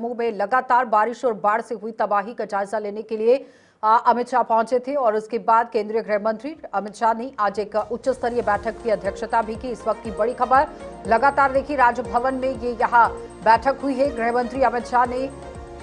जम्मू में लगातार बारिश और बाढ़ से हुई तबाही का जायजा लेने के लिए अमित शाह पहुंचे थे और उसके बाद केंद्रीय गृह मंत्री अमित शाह ने आज एक उच्च स्तरीय बैठक की अध्यक्षता भी की। इस वक्त की बड़ी खबर लगातार देखिए, राजभवन में ये यहाँ बैठक हुई है। गृह मंत्री अमित शाह ने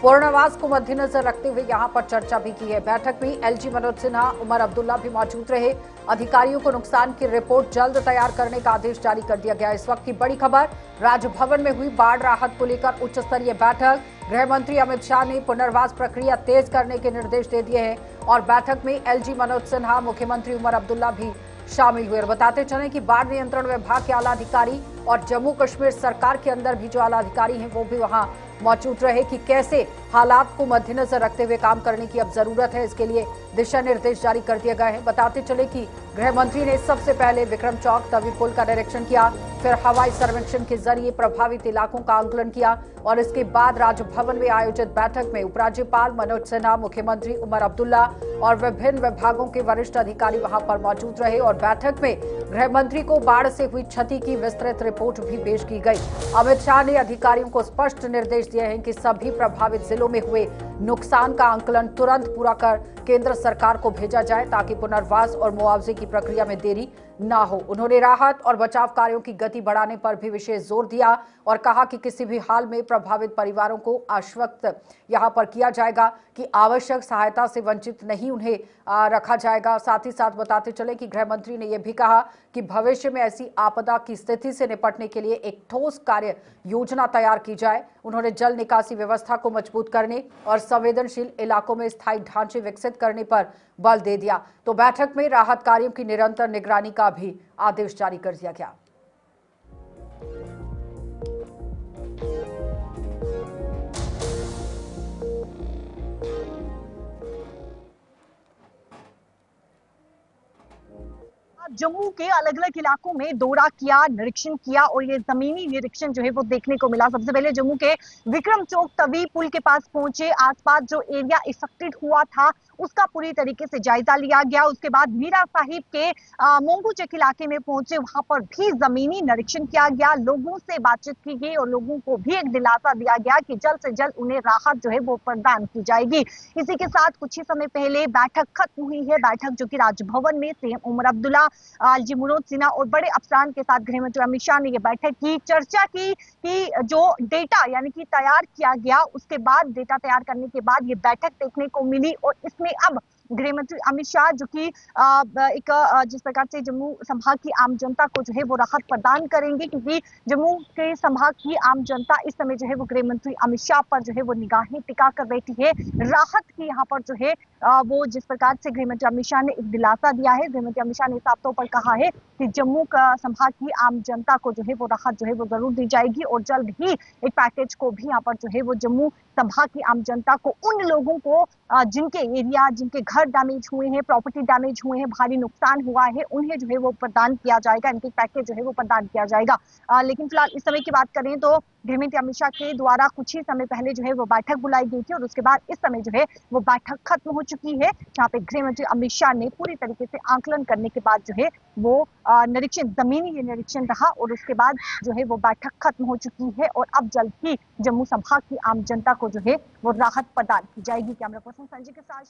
पूर्णवास को मद्देनजर रखते हुए यहां पर चर्चा भी की है। बैठक में एलजी मनोज सिन्हा, उमर अब्दुल्ला भी मौजूद रहे। अधिकारियों को नुकसान की रिपोर्ट जल्द तैयार करने का आदेश जारी कर दिया गया। इस वक्त की बड़ी खबर, राजभवन में हुई बाढ़ राहत को लेकर उच्च स्तरीय बैठक। गृह मंत्री अमित शाह ने पुनर्वास प्रक्रिया तेज करने के निर्देश दे दिए हैं और बैठक में एलजी मनोज सिन्हा, मुख्यमंत्री उमर अब्दुल्ला भी शामिल हुए। और बताते चलें कि बाढ़ नियंत्रण विभाग के आला अधिकारी और जम्मू कश्मीर सरकार के अंदर भी जो आला अधिकारी हैं वो भी वहां मौजूद रहे कि कैसे हालात को मद्देनजर रखते हुए काम करने की अब जरूरत है। इसके लिए दिशा निर्देश जारी कर दिए गए हैं। बताते चले कि गृह मंत्री ने सबसे पहले विक्रम चौक तवी पुल का निरीक्षण किया, फिर हवाई सर्वेक्षण के जरिए प्रभावित इलाकों का आंकलन किया और इसके बाद राजभवन में आयोजित बैठक में उपराज्यपाल मनोज सिन्हा, मुख्यमंत्री उमर अब्दुल्ला और विभिन्न विभागों के वरिष्ठ अधिकारी वहां पर मौजूद रहे और बैठक में गृह मंत्री को बाढ़ से हुई क्षति की विस्तृत रिपोर्ट भी पेश की गई। अमित शाह ने अधिकारियों को स्पष्ट निर्देश दिए हैं कि सभी प्रभावित जिलों में हुए नुकसान का आंकलन तुरंत पूरा कर केंद्र सरकार को भेजा जाए ताकि पुनर्वास और मुआवजे की प्रक्रिया में देरी ना हो। उन्होंने राहत और बचाव कार्यों की गति बढ़ाने पर भी विशेष जोर दिया और कहा कि किसी भी हाल में प्रभावित परिवारों को आश्वस्त यहां पर किया जाएगा कि आवश्यक सहायता से वंचित नहीं उन्हें रखा जाएगा। साथ ही साथ बताते चले कि गृह मंत्री ने यह भी कहा कि भविष्य में ऐसी आपदा की स्थिति से निपटने के लिए एक ठोस कार्य योजना तैयार की जाए। उन्होंने जल निकासी व्यवस्था को मजबूत करने और संवेदनशील इलाकों में स्थायी ढांचे विकसित करने पर बल दे दिया। तो बैठक में राहत कार्यों की निरंतर निगरानी का भी आदेश जारी कर दिया गया। जम्मू के अलग अलग इलाकों में दौरा किया, निरीक्षण किया और ये जमीनी निरीक्षण जो है वो देखने को मिला। सबसे पहले जम्मू के विक्रम चौक तवी पुल के पास पहुंचे, आसपास जो एरिया इफेक्टेड हुआ था उसका पूरी तरीके से जायजा लिया गया। उसके बाद मीरा साहिब के मोंगू चेक इलाके में पहुंचे, वहां पर भी जमीनी निरीक्षण किया गया, लोगों से बातचीत की गई और लोगों को भी एक दिलासा दिया गया कि जल्द से जल्द उन्हें राहत जो है वो प्रदान की जाएगी। इसी के साथ कुछ ही समय पहले बैठक खत्म हुई है, बैठक जो कि राजभवन में सीएम उमर अब्दुल्ला, एलजी मनोज सिन्हा और बड़े अफसरान के साथ गृह मंत्री अमित शाह ने यह बैठक की, चर्चा की कि जो डेटा यानी कि तैयार किया गया, उसके बाद डेटा तैयार करने के बाद ये बैठक देखने को मिली और इसमें अब गृह मंत्री अमित शाह जो कि एक जिस प्रकार से जम्मू संभाग की आम जनता को जो है वो राहत प्रदान करेंगे, क्योंकि जम्मू के संभाग की आम जनता इस समय जो है वो गृह मंत्री अमित शाह पर जो है वो निगाहें टिका कर बैठी है। राहत की यहाँ पर जो है वो जिस प्रकार से गृह मंत्री अमित शाह ने एक दिलासा दिया है, गृह मंत्री अमित शाह ने साफ तौर पर कहा है कि जम्मू का संभाग की आम जनता को जो है वो राहत जो है वो जरूर दी जाएगी और जल्द ही एक पैकेज को भी यहाँ पर जो है वो जम्मू संभाग की आम जनता को, उन लोगों को जिनके एरिया, जिनके घर डैमेज हुए हैं, प्रॉपर्टी डैमेज हुए हैं, भारी नुकसान हुआ है, उन्हें जो है वो प्रदान किया जाएगा, इनके पैकेज जो है वो प्रदान किया जाएगा। लेकिन फिलहाल इस समय की बात करें तो गृहमंत्री अमित शाह के द्वारा कुछ ही समय पहले जो है वो बैठक बुलाई गई थी और उसके बाद इस समय जो है वो बैठक खत्म हो चुकी है, जहाँ पे गृहमंत्री अमित शाह ने पूरी तरीके से आंकलन करने के बाद जो है वो निरीक्षण, जमीनी निरीक्षण रहा और उसके बाद जो है वो बैठक खत्म हो चुकी है और अब जल्द ही जम्मू संभाग की आम जनता को जो है वो राहत प्रदान की जाएगी। कैमरा पर्सन संजय के साथ